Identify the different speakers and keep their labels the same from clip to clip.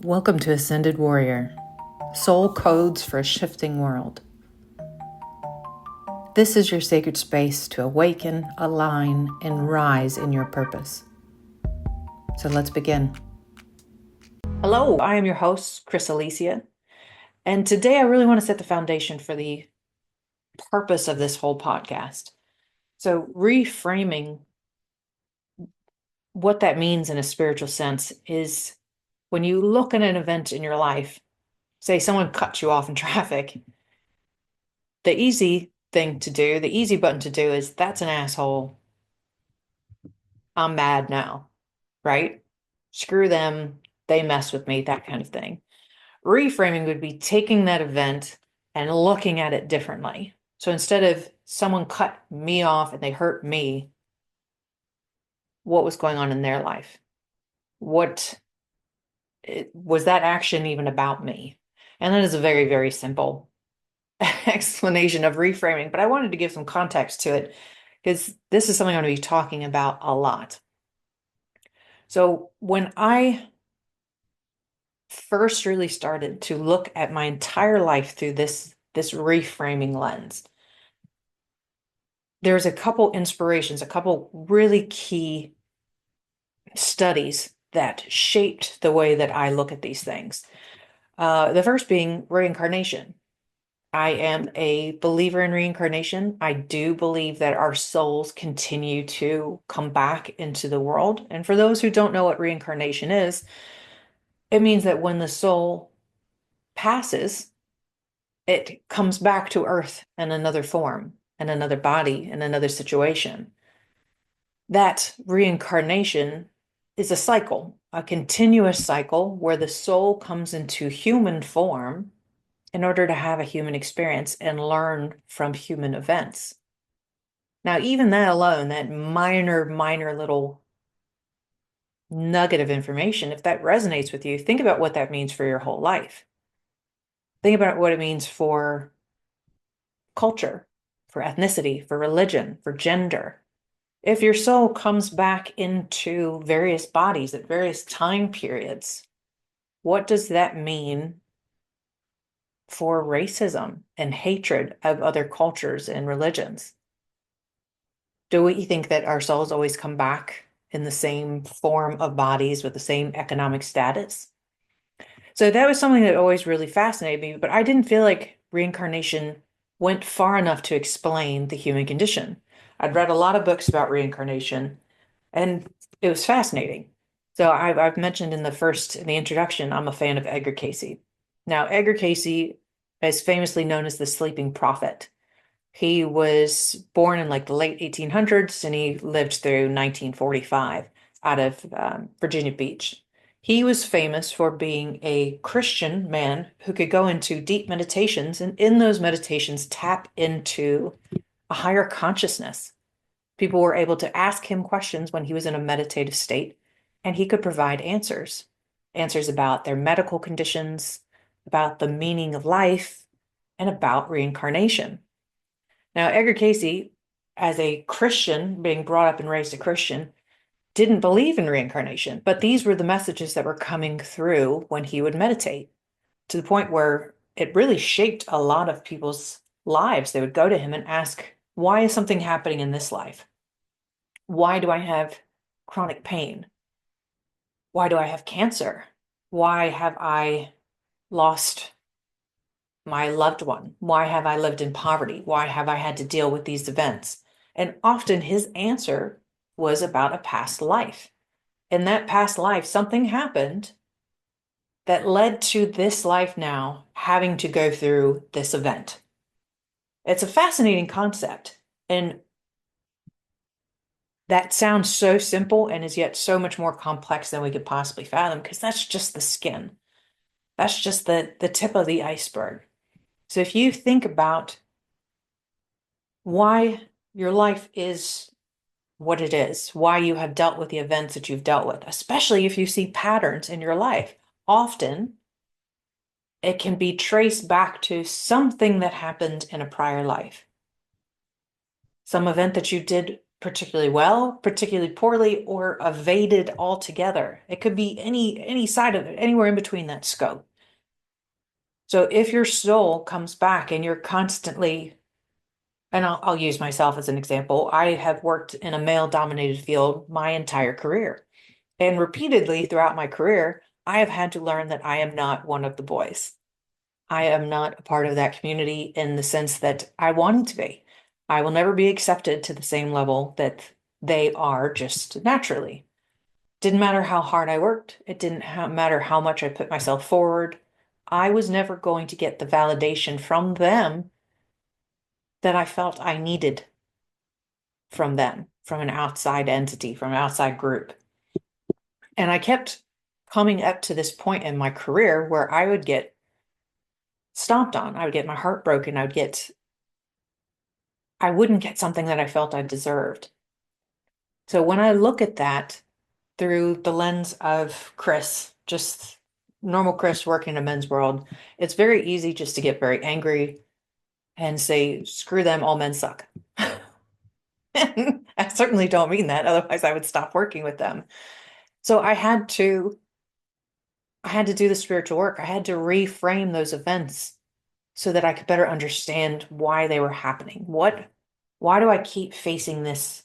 Speaker 1: Welcome to Ascended Warrior, Soul Codes for a Shifting World. This is your sacred space to awaken, align, and rise in your purpose. So let's begin. Hello, I am your host, Chris Alicia, and today I really want to set the foundation for the purpose of this whole podcast. So reframing what that means in a spiritual sense is when you look at an event in your life, say someone cuts you off in traffic, the easy thing to do, the easy button to do is that's an asshole. I'm mad now, right? Screw them. They mess with me, that kind of thing. Reframing would be taking that event and looking at it differently. So instead of someone cut me off and they hurt me, what was going on in their life? Was that action even about me? And that is a very, very simple explanation of reframing, but I wanted to give some context to it because this is something I'm going to be talking about a lot. So when I first really started to look at my entire life through this reframing lens, there's a couple inspirations, a couple really key studies that shaped the way that I look at these things. The first being reincarnation. I am a believer in reincarnation. I do believe that our souls continue to come back into the world. And for those who don't know what reincarnation is, it means that when the soul passes, it comes back to Earth in another form, in another body, in another situation. That reincarnation is a cycle, a continuous cycle where the soul comes into human form in order to have a human experience and learn from human events. Now, even that alone, that minor little nugget of information, if that resonates with you, think about what that means for your whole life. Think about what it means for culture, for ethnicity, for religion, for gender. If your soul comes back into various bodies at various time periods, what does that mean for racism and hatred of other cultures and religions? Do we think that our souls always come back in the same form of bodies with the same economic status? So that was something that always really fascinated me, but I didn't feel like reincarnation went far enough to explain the human condition. I'd read a lot of books about reincarnation, and it was fascinating. So I've mentioned in the introduction, I'm a fan of Edgar Cayce. Now, Edgar Cayce is famously known as the sleeping prophet. He was born in like the late 1800s and he lived through 1945 out of Virginia Beach. He was famous for being a Christian man who could go into deep meditations and in those meditations tap into a higher consciousness. People were able to ask him questions when he was in a meditative state, and he could provide answers. Answers about their medical conditions, about the meaning of life, and about reincarnation. Now, Edgar Cayce, as a Christian, being brought up and raised a Christian, didn't believe in reincarnation, but these were the messages that were coming through when he would meditate, to the point where it really shaped a lot of people's lives. They would go to him and ask, why is something happening in this life? Why do I have chronic pain? Why do I have cancer? Why have I lost my loved one? Why have I lived in poverty? Why have I had to deal with these events? And often his answer was about a past life. In that past life, something happened that led to this life now having to go through this event. It's a fascinating concept. And that sounds so simple and is yet so much more complex than we could possibly fathom, because that's just the skin. That's just the tip of the iceberg. So if you think about why your life is what it is, why you have dealt with the events that you've dealt with, especially if you see patterns in your life, often it can be traced back to something that happened in a prior life. Some event that you did particularly well, particularly poorly, or evaded altogether. It could be any side of it, anywhere in between that scope. So if your soul comes back and you're constantly, and I'll use myself as an example, I have worked in a male-dominated field my entire career. And repeatedly throughout my career, I have had to learn that I am not one of the boys. I am not a part of that community in the sense that I wanted to be. I will never be accepted to the same level that they are just naturally. Didn't matter how hard I worked. It didn't matter how much I put myself forward. I was never going to get the validation from them that I felt I needed from them, from an outside entity, from an outside group. And I kept coming up to this point in my career where I would get stomped on. I would get my heart broken. I wouldn't get something that I felt I deserved. So when I look at that through the lens of Chris, just normal Chris working in a men's world, it's very easy just to get very angry and say, screw them, all men suck. I certainly don't mean that. Otherwise, I would stop working with them. So I had to do the spiritual work. I had to reframe those events so that I could better understand why they were happening. Why do I keep facing this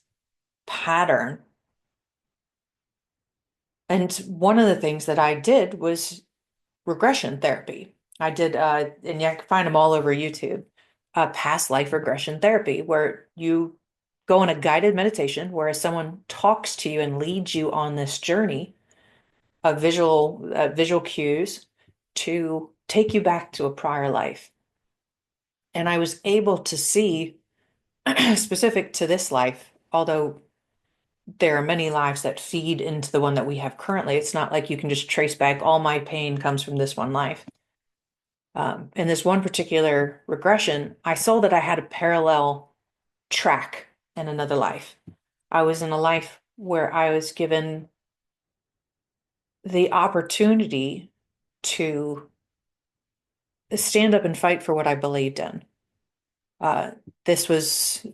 Speaker 1: pattern? And one of the things that I did was regression therapy. I did, and you can find them all over YouTube, past life regression therapy, where you go on a guided meditation where someone talks to you and leads you on this journey of visual cues to take you back to a prior life. And I was able to see specific to this life, although there are many lives that feed into the one that we have currently. It's not like you can just trace back all my pain comes from this one life. In this one particular regression, I saw that I had a parallel track in another life. I was in a life where I was given the opportunity to stand up and fight for what I believed in. This was,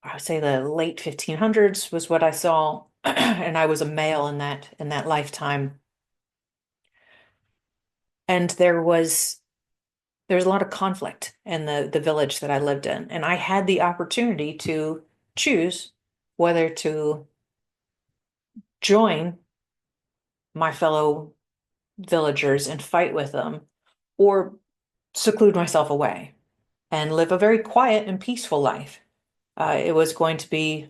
Speaker 1: I would say, the late 1500s was what I saw, and I was a male in that lifetime. And there was a lot of conflict in the village that I lived in, and I had the opportunity to choose whether to join my fellow villagers and fight with them or seclude myself away and live a very quiet and peaceful life. It was going to be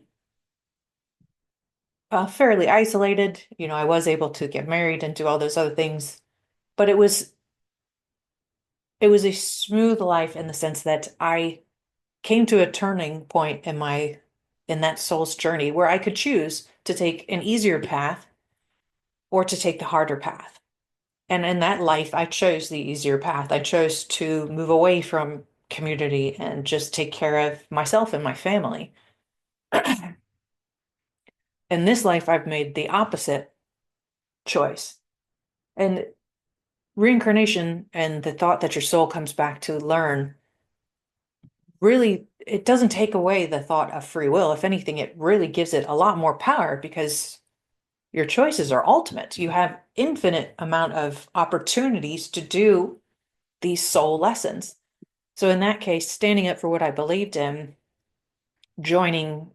Speaker 1: fairly isolated. You know, I was able to get married and do all those other things, but it was a smooth life in the sense that I came to a turning point in that soul's journey where I could choose to take an easier path or to take the harder path. And in that life, I chose the easier path. I chose to move away from community and just take care of myself and my family. In this life, I've made the opposite choice. And reincarnation and the thought that your soul comes back to learn, really, it doesn't take away the thought of free will. If anything, it really gives it a lot more power because your choices are ultimate. You have infinite amount of opportunities to do these soul lessons. So in that case, standing up for what I believed in, joining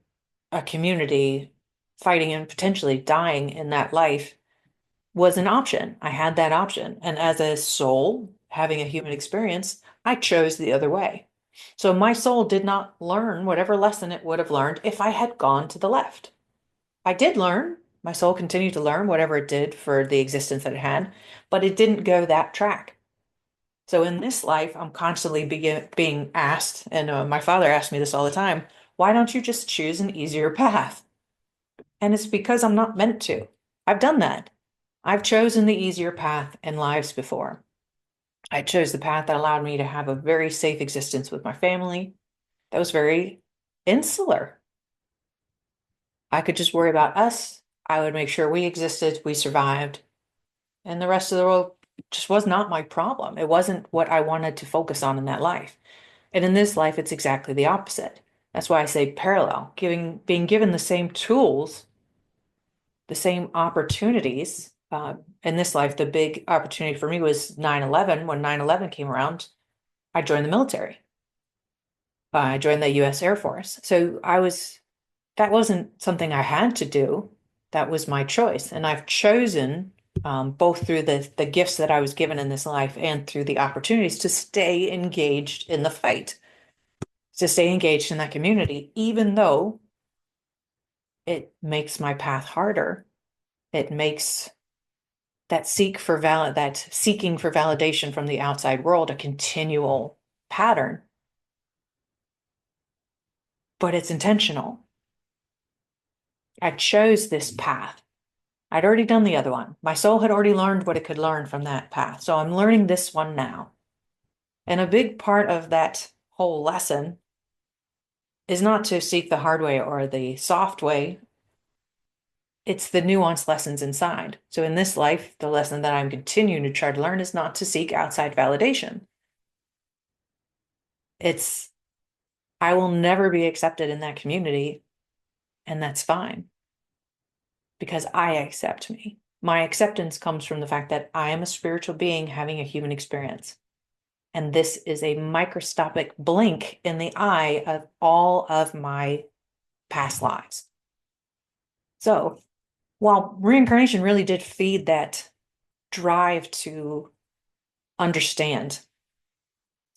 Speaker 1: a community, fighting and potentially dying in that life was an option. I had that option. And as a soul having a human experience, I chose the other way. So my soul did not learn whatever lesson it would have learned if I had gone to the left. I did learn. My soul continued to learn whatever it did for the existence that it had, but it didn't go that track. So in this life, I'm constantly being asked, and my father asked me this all the time, why don't you just choose an easier path? And it's because I'm not meant to. I've done that. I've chosen the easier path in lives before. I chose the path that allowed me to have a very safe existence with my family. That was very insular. I could just worry about us. I would make sure we existed, we survived, and the rest of the world just was not my problem. It wasn't what I wanted to focus on in that life. And in this life, it's exactly the opposite. That's why I say parallel, being given the same tools, the same opportunities. In this life, the big opportunity for me was 9/11. When 9/11 came around, I joined the military. I joined the US Air Force. That wasn't something I had to do. That was my choice. And I've chosen, both through the gifts that I was given in this life and through the opportunities to stay engaged in the fight, to stay engaged in that community, even though it makes my path harder. It makes that seeking for validation from the outside world a continual pattern, but it's intentional. I chose this path. I'd already done the other one. My soul had already learned what it could learn from that path. So I'm learning this one now. And a big part of that whole lesson is not to seek the hard way or the soft way. It's the nuanced lessons inside. So in this life, the lesson that I'm continuing to try to learn is not to seek outside validation. It's, I will never be accepted in that community, and that's fine because I accept me. My acceptance comes from the fact that I am a spiritual being having a human experience. And this is a microscopic blink in the eye of all of my past lives. So while reincarnation really did feed that drive to understand,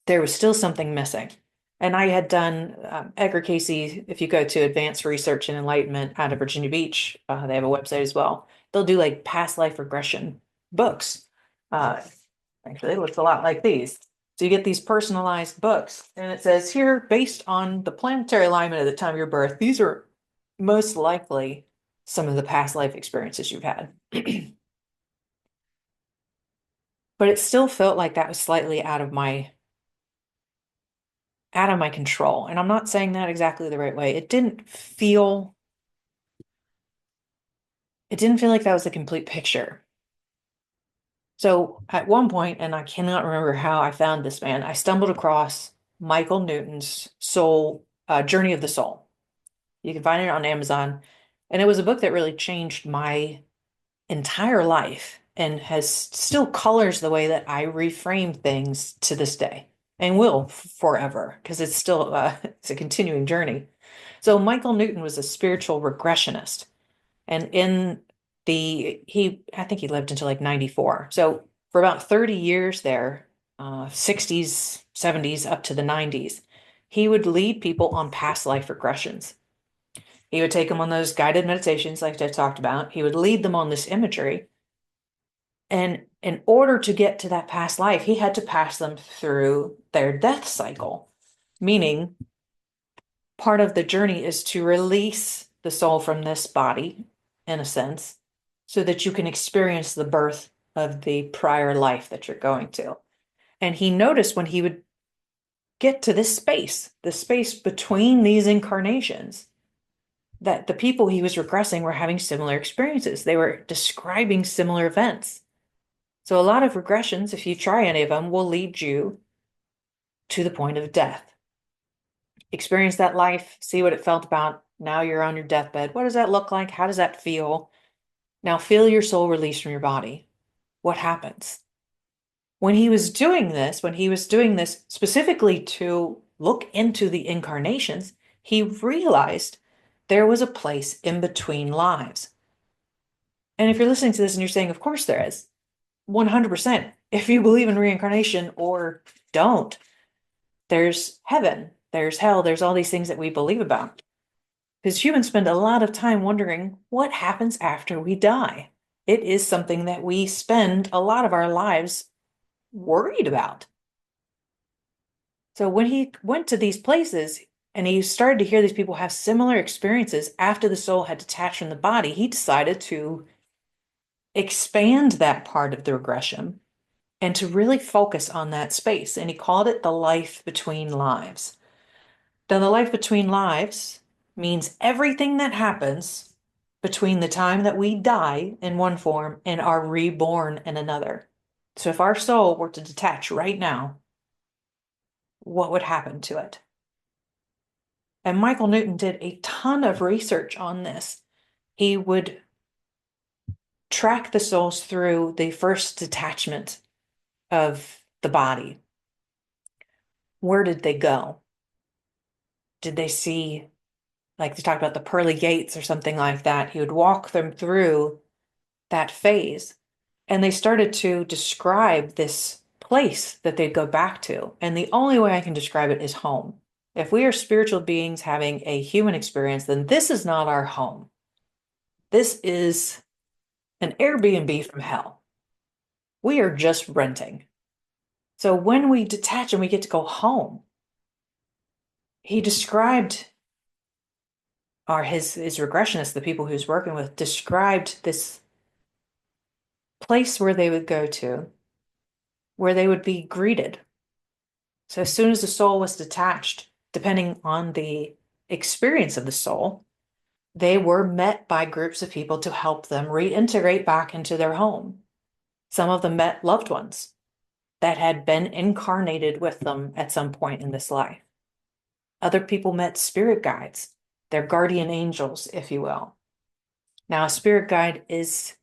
Speaker 1: there was still something missing. And I had done Edgar Cayce, if you go to Advanced Research and Enlightenment out of Virginia Beach, they have a website as well. They'll do like past life regression books. Uh, Actually, it looks a lot like these. So you get these personalized books, and it says here, based on the planetary alignment at the time of your birth, these are most likely some of the past life experiences you've had. But it still felt like that was slightly out of my control. And I'm not saying that exactly the right way. It didn't feel like that was the complete picture. So at one point, and I cannot remember how I found this man, I stumbled across Michael Newton's Soul, Journey of the Soul. You can find it on Amazon. And it was a book that really changed my entire life and has still colors the way that I reframe things to this day and will forever because it's still it's a continuing journey. So Michael Newton was a spiritual regressionist. And in I think he lived until like 94. So for about 30 years there, 60s, 70s, up to the 90s, he would lead people on past life regressions. He would take them on those guided meditations like I talked about. He would lead them on this imagery. And in order to get to that past life, he had to pass them through their death cycle, meaning part of the journey is to release the soul from this body, in a sense, so that you can experience the birth of the prior life that you're going to. And he noticed when he would get to this space, the space between these incarnations, that the people he was regressing were having similar experiences. They were describing similar events. So a lot of regressions, if you try any of them, will lead you to the point of death. Experience that life, see what it felt about. Now you're on your deathbed. What does that look like? How does that feel? Now feel your soul release from your body. What happens? When he was doing this specifically to look into the incarnations, he realized there was a place in between lives. And if you're listening to this and you're saying, of course there is, 100%. If you believe in reincarnation or don't, there's heaven, there's hell, there's all these things that we believe about. Because humans spend a lot of time wondering what happens after we die. It is something that we spend a lot of our lives worried about. So when he went to these places and he started to hear these people have similar experiences after the soul had detached from the body, he decided to expand that part of the regression and to really focus on that space. And he called it the life between lives. Now, the life between lives means everything that happens between the time that we die in one form and are reborn in another. So if our soul were to detach right now, what would happen to it? And Michael Newton did a ton of research on this. He would track the souls through the first detachment of the body. Where did they go? Did they see, like they talked about the pearly gates or something like that? He would walk them through that phase. And they started to describe this place that they'd go back to. And the only way I can describe it is home. If we are spiritual beings having a human experience, then this is not our home. This is an Airbnb from hell. We are just renting. So when we detach and we get to go home, he described, or his regressionists, the people he was working with, described this place where they would go to, where they would be greeted. So as soon as the soul was detached, depending on the experience of the soul, they were met by groups of people to help them reintegrate back into their home. Some of them met loved ones that had been incarnated with them at some point in this life. Other people met spirit guides, their guardian angels, if you will. Now, a spirit guide is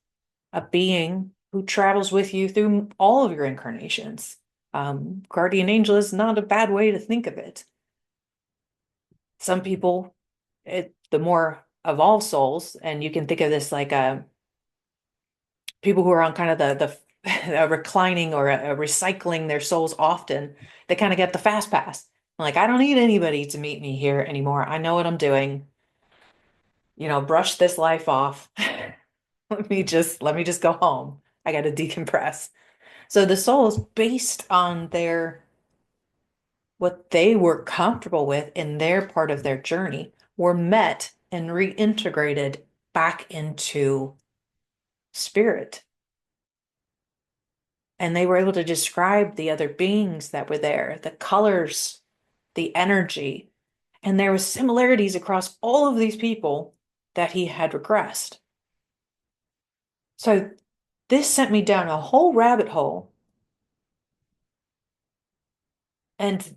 Speaker 1: a being who travels with you through all of your incarnations. Guardian angel is not a bad way to think of it. Some people, the more evolved souls, and you can think of this like people who are on kind of the reclining or recycling their souls often, they kind of get the fast pass. Like, I don't need anybody to meet me here anymore. I know what I'm doing. Brush this life off. Let me just go home. I got to decompress. So the souls, based on what they were comfortable with in their part of their journey, were met and reintegrated back into spirit. And they were able to describe the other beings that were there, the colors, the energy. And there was similarities across all of these people that he had regressed. So this sent me down a whole rabbit hole. And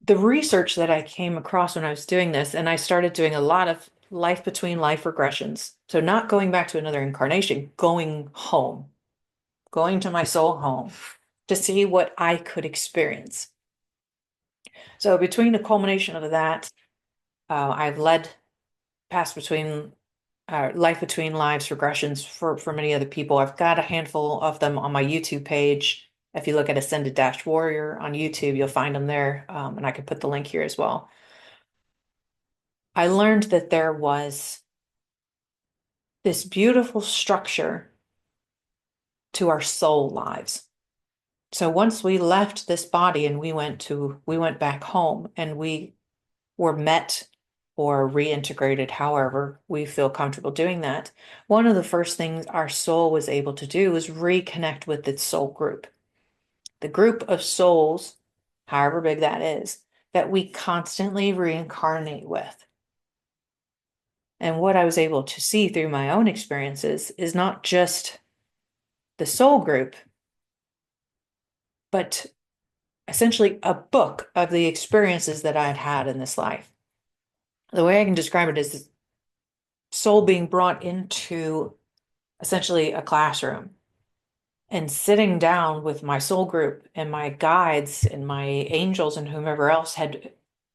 Speaker 1: the research that I came across when I was doing this, and I started doing a lot of life between life regressions. So not going back to another incarnation, going home, going to my soul home to see what I could experience. So between the culmination of that, I've led past between life between lives regressions for many other people. I've got a handful of them on my YouTube page. If you look at Ascended Dash Warrior on YouTube, you'll find them there. And I could put the link here as well. I learned that there was this beautiful structure to our soul lives. So once we left this body and we went back home and we were met or reintegrated, however we feel comfortable doing that, one of the first things our soul was able to do was reconnect with its soul group. The group of souls, however big that is, that we constantly reincarnate with. And what I was able to see through my own experiences is not just the soul group, but essentially a book of the experiences that I'd had in this life. The way I can describe it is soul being brought into essentially a classroom and sitting down with my soul group and my guides and my angels and whomever else had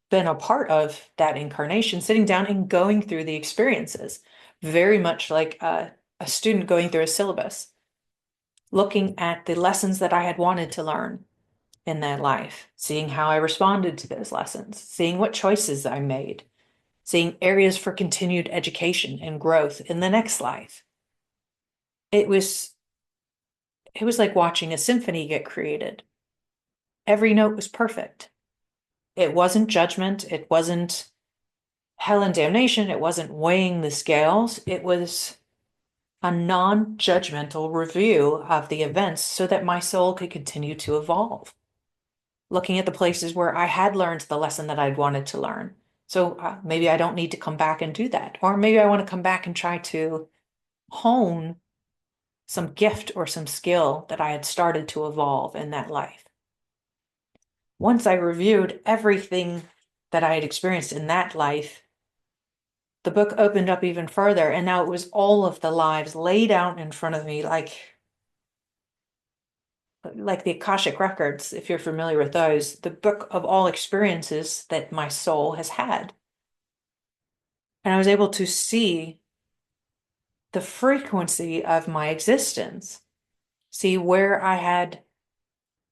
Speaker 1: been a part of that incarnation, sitting down and going through the experiences, very much like a student going through a syllabus, looking at the lessons that I had wanted to learn in that life, seeing how I responded to those lessons, seeing what choices I made, seeing areas for continued education and growth in the next life. It was like watching a symphony get created. Every note was perfect. It wasn't judgment. It wasn't hell and damnation. It wasn't weighing the scales. It was a non-judgmental review of the events so that my soul could continue to evolve. Looking at the places where I had learned the lesson that I'd wanted to learn. So maybe I don't need to come back and do that. Or maybe I want to come back and try to hone some gift or some skill that I had started to evolve in that life. Once I reviewed everything that I had experienced in that life, the book opened up even further. And now it was all of the lives laid out in front of me, like the Akashic records, if you're familiar with those, the book of all experiences that my soul has had. And I was able to see the frequency of my existence, see where I had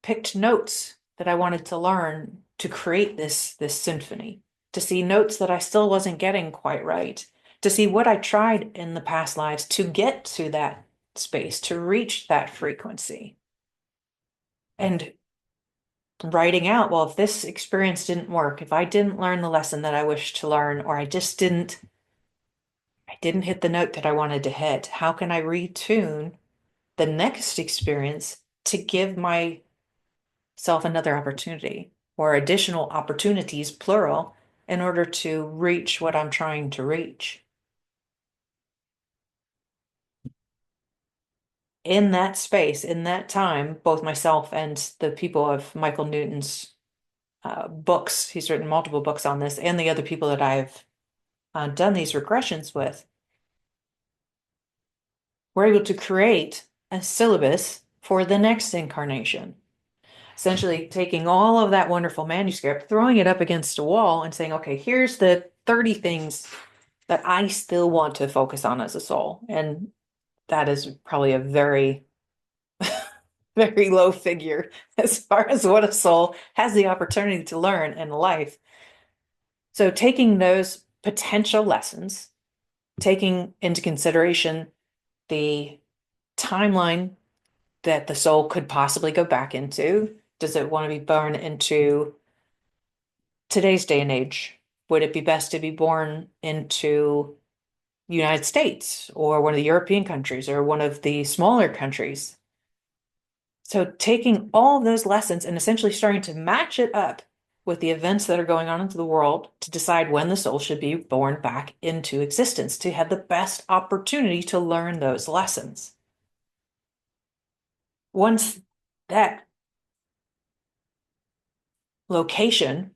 Speaker 1: picked notes that I wanted to learn to create this symphony, to see notes that I still wasn't getting quite right, to see what I tried in the past lives to get to that space, to reach that frequency. And writing out, well, if this experience didn't work, if I didn't learn the lesson that I wished to learn, or I didn't hit the note that I wanted to hit, how can I retune the next experience to give myself another opportunity or additional opportunities, plural, in order to reach what I'm trying to reach? In that space, in that time, both myself and the people of Michael Newton's books, he's written multiple books on this, and the other people that I've done these regressions with, we're able to create a syllabus for the next incarnation. Essentially taking all of that wonderful manuscript, throwing it up against a wall and saying, okay, here's the 30 things that I still want to focus on as a soul. And that is probably a very, very low figure as far as what a soul has the opportunity to learn in life. So taking those potential lessons, taking into consideration the timeline that the soul could possibly go back into. Does it want to be born into today's day and age? Would it be best to be born into United States or one of the European countries or one of the smaller countries? So taking all of those lessons and essentially starting to match it up with the events that are going on into the world to decide when the soul should be born back into existence to have the best opportunity to learn those lessons. Once that location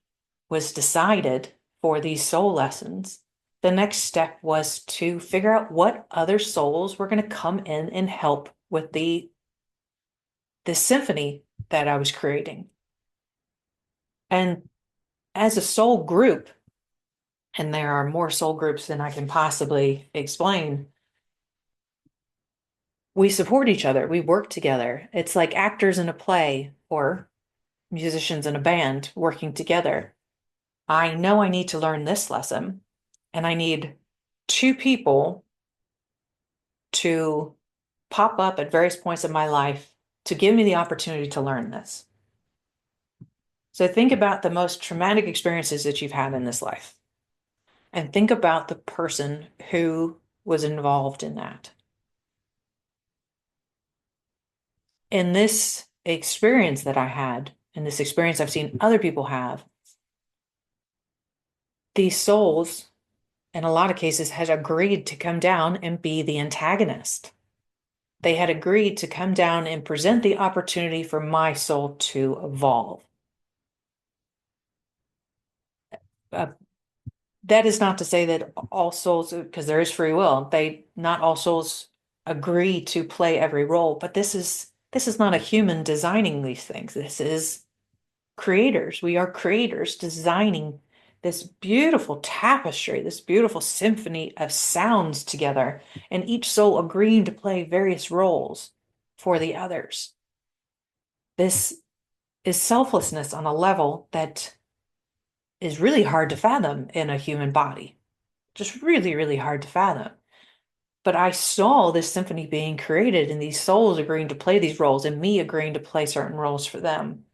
Speaker 1: was decided for these soul lessons, the next step was to figure out what other souls were going to come in and help with the symphony that I was creating. And as a soul group, and there are more soul groups than I can possibly explain, we support each other, we work together. It's like actors in a play or musicians in a band working together. I know I need to learn this lesson, and I need two people to pop up at various points in my life to give me the opportunity to learn this. So think about the most traumatic experiences that you've had in this life, and think about the person who was involved in that. In this experience that I had, in this experience I've seen other people have, these souls, in a lot of cases, had agreed to come down and be the antagonist. They had agreed to come down and present the opportunity for my soul to evolve. Uh, that is not to say that all souls, because there is free will, not all souls agree to play every role, but this is not a human designing these things. This is creators. We are creators designing this beautiful tapestry, this beautiful symphony of sounds together, and each soul agreeing to play various roles for the others. This is selflessness on a level that is really hard to fathom in a human body. Just really, really hard to fathom. But I saw this symphony being created and these souls agreeing to play these roles and me agreeing to play certain roles for them.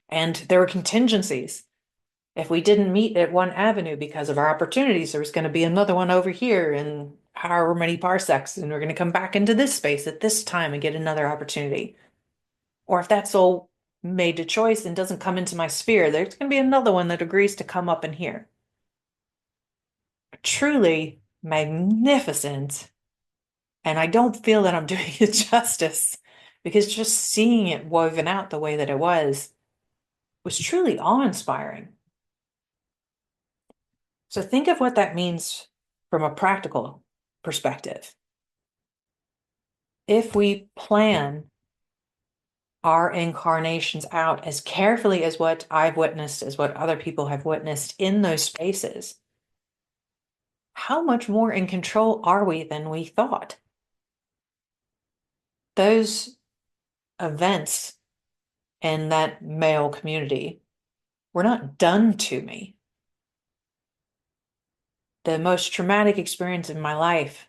Speaker 1: And there were contingencies. If we didn't meet at one avenue because of our opportunities, there was going to be another one over here in however many parsecs, and we're going to come back into this space at this time and get another opportunity. Or if that soul made a choice and doesn't come into my sphere, there's going to be another one that agrees to come up in here. Truly magnificent. And I don't feel that I'm doing it justice because just seeing it woven out the way that it was truly awe-inspiring. So think of what that means from a practical perspective. If we plan our incarnations out as carefully as what I've witnessed, as what other people have witnessed in those spaces, how much more in control are we than we thought? Those events in that male community were not done to me. The most traumatic experience in my life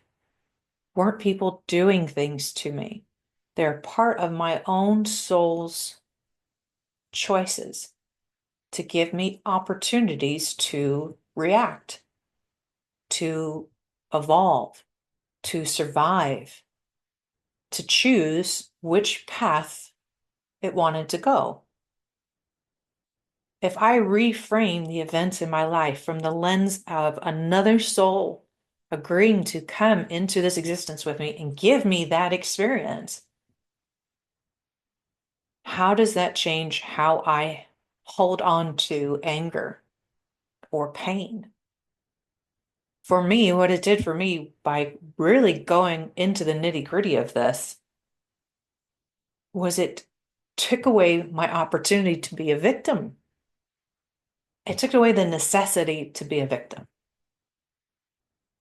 Speaker 1: weren't people doing things to me. They're part of my own soul's choices to give me opportunities to react, to evolve, to survive, to choose which path it wanted to go. If I reframe the events in my life from the lens of another soul agreeing to come into this existence with me and give me that experience, how does that change how I hold on to anger or pain? For me, what it did for me by really going into the nitty-gritty of this was it took away my opportunity to be a victim. It took away the necessity to be a victim.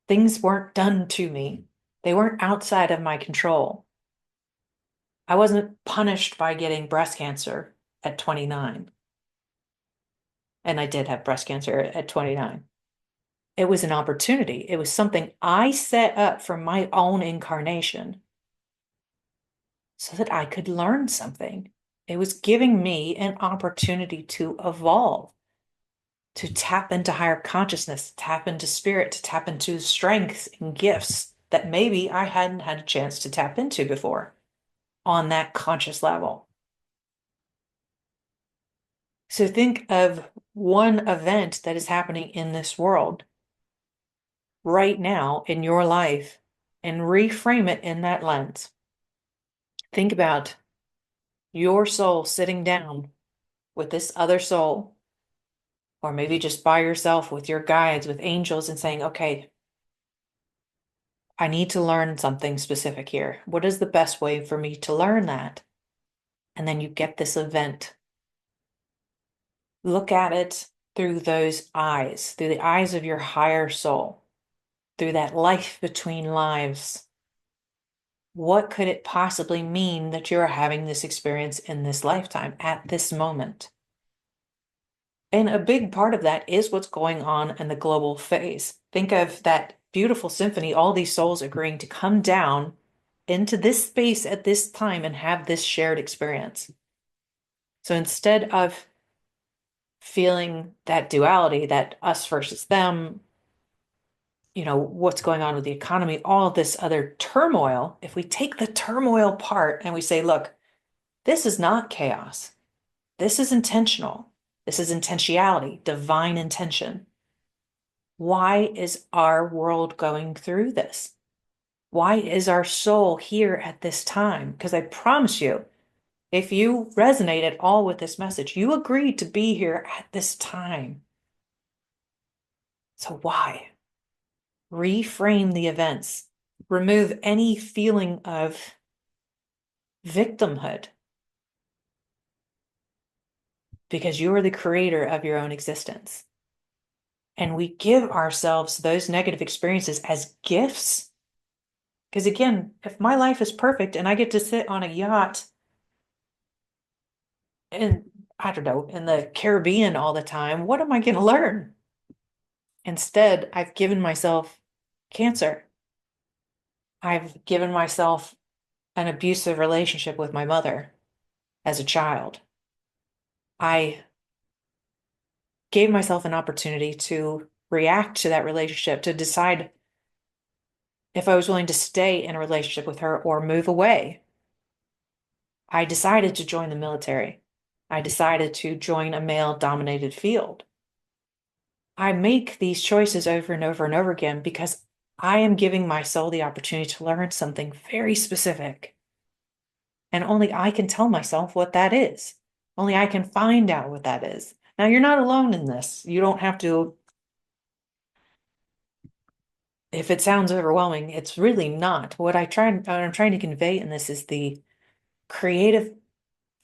Speaker 1: Things weren't done to me. They weren't outside of my control. I wasn't punished by getting breast cancer at 29. And I did have breast cancer at 29. It was an opportunity. It was something I set up for my own incarnation so that I could learn something. It was giving me an opportunity to evolve, to tap into higher consciousness, to tap into spirit, to tap into strengths and gifts that maybe I hadn't had a chance to tap into before on that conscious level. So think of one event that is happening in this world right now in your life and reframe it in that lens. Think about your soul sitting down with this other soul, or maybe just by yourself with your guides, with angels, and saying, okay, I need to learn something specific here. What is the best way for me to learn that? And then you get this event. Look at it through those eyes, through the eyes of your higher soul, through that life between lives. What could it possibly mean that you're having this experience in this lifetime at this moment? And a big part of that is what's going on in the global phase. Think of that beautiful symphony, all these souls agreeing to come down into this space at this time and have this shared experience. So instead of feeling that duality, that us versus them, what's going on with the economy, all this other turmoil, if we take the turmoil part and we say, look, this is not chaos. This is intentional. This is intentionality, divine intention. Why is our world going through this? Why is our soul here at this time? Because I promise you, if you resonate at all with this message, you agreed to be here at this time. So why? Reframe the events. Remove any feeling of victimhood because you are the creator of your own existence. And we give ourselves those negative experiences as gifts. Because again, if my life is perfect and I get to sit on a yacht and I don't know, in the Caribbean all the time, what am I going to learn? Instead, I've given myself cancer. I've given myself an abusive relationship with my mother as a child. I gave myself an opportunity to react to that relationship, to decide if I was willing to stay in a relationship with her or move away. I decided to join the military. I decided to join a male-dominated field. I make these choices over and over and over again because I am giving my soul the opportunity to learn something very specific. And only I can tell myself what that is. Only I can find out what that is. Now, you're not alone in this. You don't have to if it sounds overwhelming, it's really not. What I'm trying to convey in this is the creative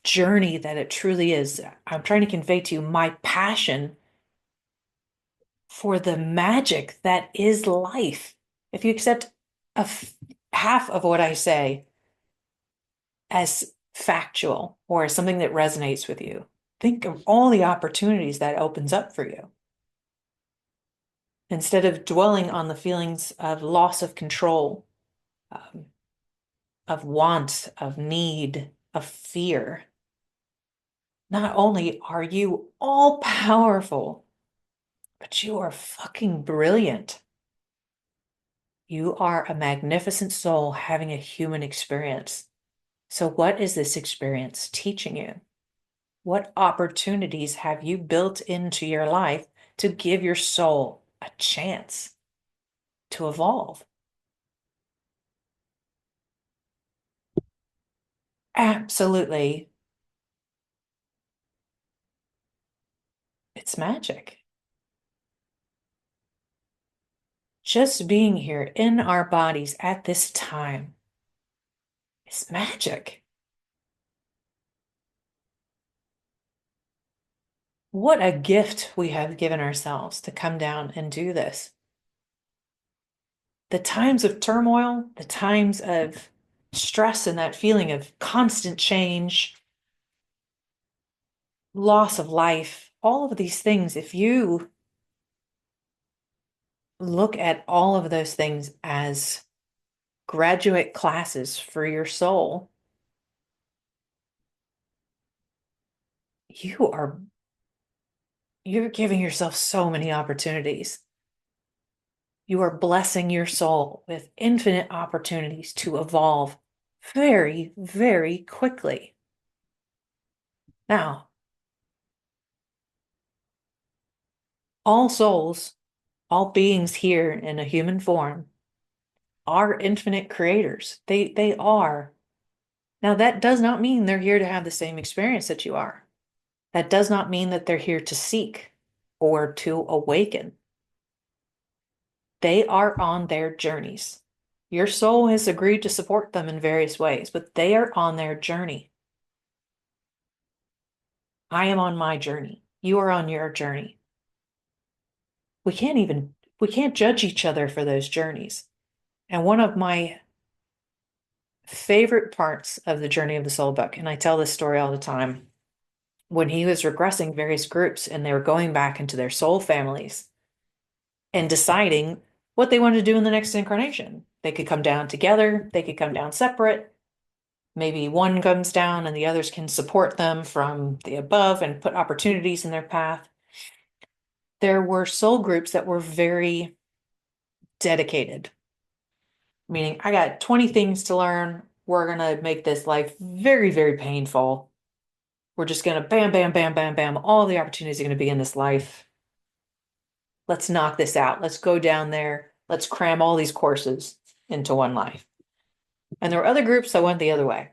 Speaker 1: journey that it truly is. I'm trying to convey to you my passion for the magic that is life. If you accept half of what I say as factual or as something that resonates with you, think of all the opportunities that opens up for you. Instead of dwelling on the feelings of loss of control, um, of want, of need, of fear. Not only are you all powerful, but you are fucking brilliant. You are a magnificent soul having a human experience. So, what is this experience teaching you? What opportunities have you built into your life to give your soul a chance to evolve? Absolutely. It's magic. Just being here in our bodies at this time is magic. What a gift we have given ourselves to come down and do this. The times of turmoil, the times of stress and that feeling of constant change, loss of life, all of these things, if you look at all of those things as graduate classes for your soul, you are you're giving yourself so many opportunities. You are blessing your soul with infinite opportunities to evolve very, very quickly. Now, all souls, all beings here in a human form are infinite creators. They are. Now, that does not mean they're here to have the same experience that you are. That does not mean that they're here to seek or to awaken. They are on their journeys. Your soul has agreed to support them in various ways, but they are on their journey. I am on my journey. You are on your journey. We can't judge each other for those journeys. And one of my favorite parts of the Journey of the Soul book, and I tell this story all the time, when he was regressing various groups and they were going back into their soul families and deciding what they wanted to do in the next incarnation. They could come down together, they could come down separate. Maybe one comes down and the others can support them from the above and put opportunities in their path. There were soul groups that were very dedicated, meaning I got 20 things to learn. We're going to make this life very, very painful. We're just going to bam, bam, bam, bam, bam. All the opportunities are going to be in this life. Let's knock this out. Let's go down there. Let's cram all these courses into one life. And there were other groups that went the other way.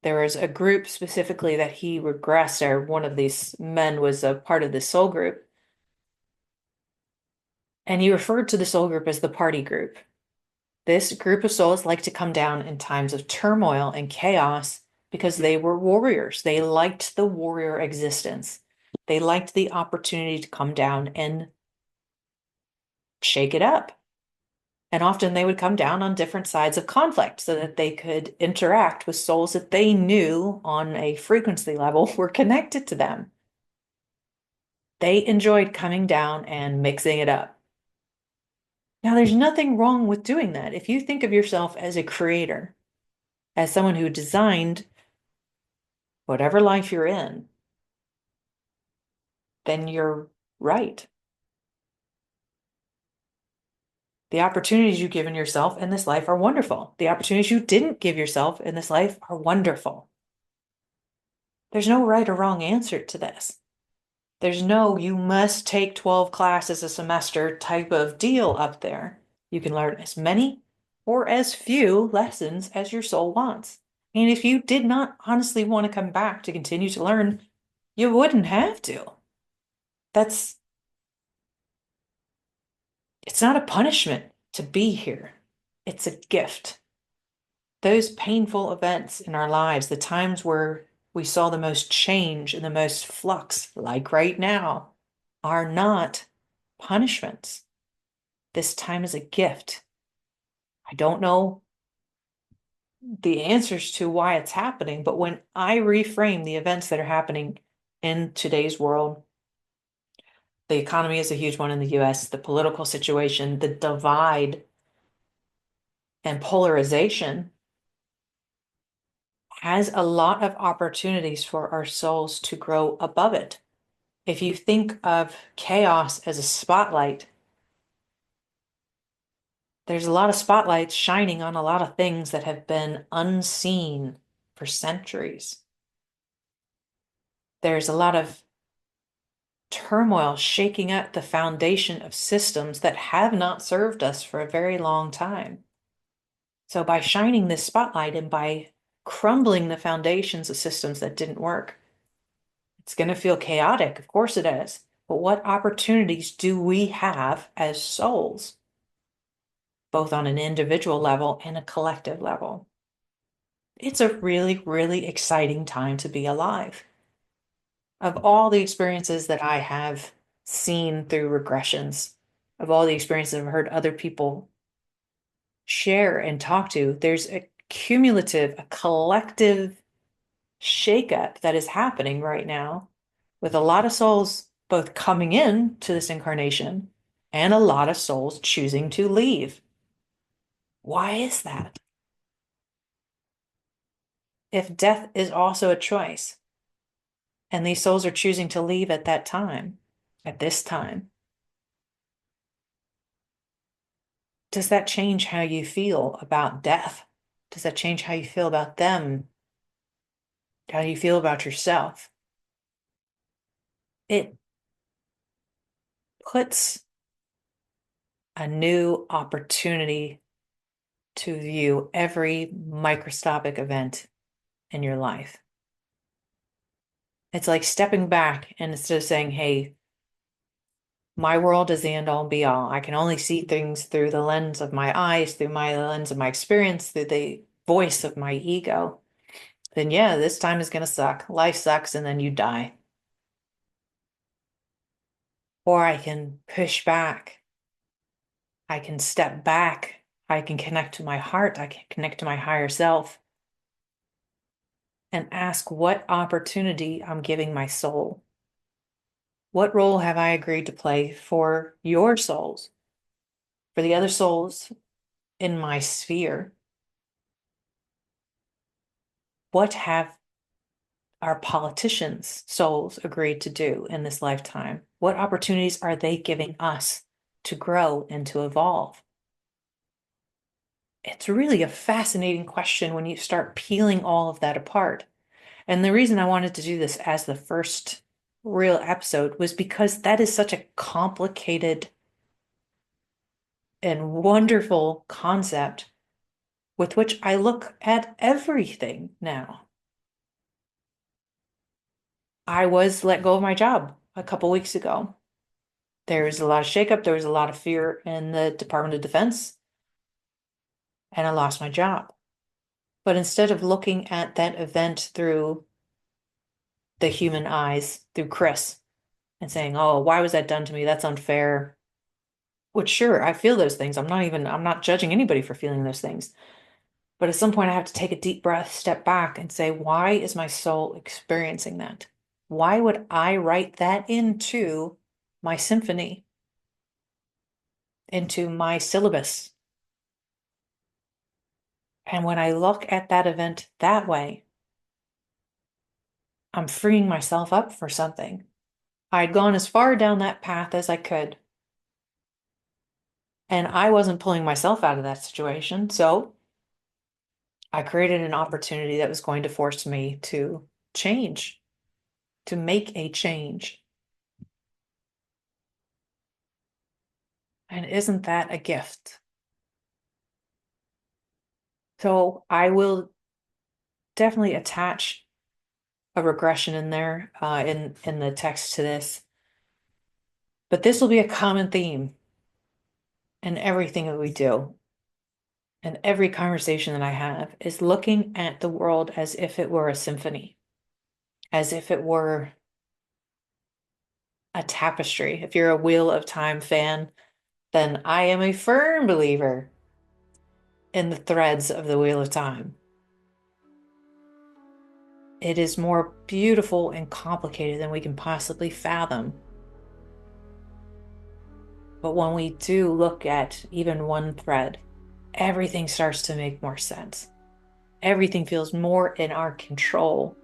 Speaker 1: There was a group specifically that he regressed, or one of these men was a part of the soul group. And he referred to the soul group as the party group. This group of souls like to come down in times of turmoil and chaos because they were warriors. They liked the warrior existence. They liked the opportunity to come down and shake it up. And often they would come down on different sides of conflict so that they could interact with souls that they knew on a frequency level were connected to them. They enjoyed coming down and mixing it up. Now, there's nothing wrong with doing that. If you think of yourself as a creator, as someone who designed whatever life you're in, then you're right. The opportunities you've given yourself in this life are wonderful. The opportunities you didn't give yourself in this life are wonderful. There's no right or wrong answer to this. There's no, you must take 12 classes a semester type of deal up there. You can learn as many or as few lessons as your soul wants. And if you did not honestly want to come back to continue to learn, you wouldn't have to. That's It's not a punishment to be here. It's a gift. Those painful events in our lives, the times where we saw the most change and the most flux, like right now, are not punishments. This time is a gift. I don't know the answers to why it's happening, but when I reframe the events that are happening in today's world, the economy is a huge one in the US, the political situation, the divide and polarization has a lot of opportunities for our souls to grow above it. If you think of chaos as a spotlight, there's a lot of spotlights shining on a lot of things that have been unseen for centuries. There's a lot of turmoil shaking up the foundation of systems that have not served us for a very long time. So by shining this spotlight and by crumbling the foundations of systems that didn't work, it's going to feel chaotic. Of course it is. But what opportunities do we have as souls, both on an individual level and a collective level? It's a really, really exciting time to be alive. Of all the experiences that I have seen through regressions, of all the experiences I've heard other people share and talk to, there's a cumulative, a collective shakeup that is happening right now with a lot of souls both coming in to this incarnation and a lot of souls choosing to leave. Why is that? If death is also a choice, and these souls are choosing to leave at that time, at this time, does that change how you feel about death? Does that change how you feel about them? How you feel about yourself? It puts a new opportunity to view every microscopic event in your life. It's like stepping back and instead of saying, hey, my world is the end all be all. I can only see things through the lens of my eyes, through my lens of my experience, through the voice of my ego. Then yeah, this time is going to suck. Life sucks and then you die. Or I can push back. I can step back. I can connect to my heart. I can connect to my higher self and ask what opportunity I'm giving my soul. What role have I agreed to play for your souls, for the other souls in my sphere? What have our politicians' souls agreed to do in this lifetime? What opportunities are they giving us to grow and to evolve? It's really a fascinating question when you start peeling all of that apart. And the reason I wanted to do this as the first real episode was because that is such a complicated and wonderful concept with which I look at everything now. I was let go of my job a couple weeks ago. There was a lot of shakeup, there was a lot of fear in the Department of Defense, and I lost my job. But instead of looking at that event through the human eyes, through Chris, and saying, oh, why was that done to me? That's unfair. Which, sure, I feel those things. I'm not judging anybody for feeling those things. But at some point, I have to take a deep breath, step back, and say, why is my soul experiencing that? Why would I write that into my symphony, into my syllabus? And when I look at that event that way, I'm freeing myself up for something. I'd gone as far down that path as I could, and I wasn't pulling myself out of that situation. So I created an opportunity that was going to force me to change, to make a change. And isn't that a gift? So I will definitely attach a regression in there in the text to this. But this will be a common theme. And everything that we do and every conversation that I have is looking at the world as if it were a symphony, as if it were a tapestry. If you're a Wheel of Time fan, then I am a firm believer in the threads of the Wheel of Time. It is more beautiful and complicated than we can possibly fathom. But when we do look at even one thread, everything starts to make more sense. Everything feels more in our control,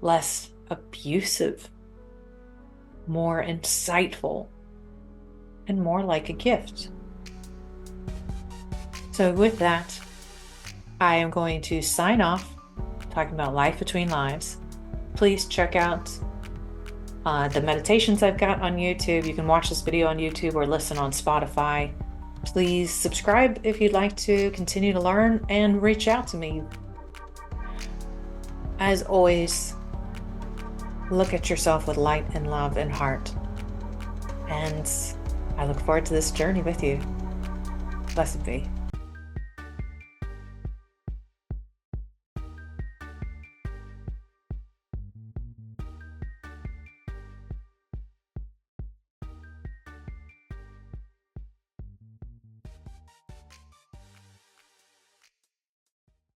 Speaker 1: less abusive, more insightful, and more like a gift. So with that, I am going to sign off talking about life between lives. Please check out the meditations I've got on YouTube. You can watch this video on YouTube or listen on Spotify. Please subscribe if you'd like to continue to learn, and reach out to me. As always, look at yourself with light and love and heart. And I look forward to this journey with you. Blessed be.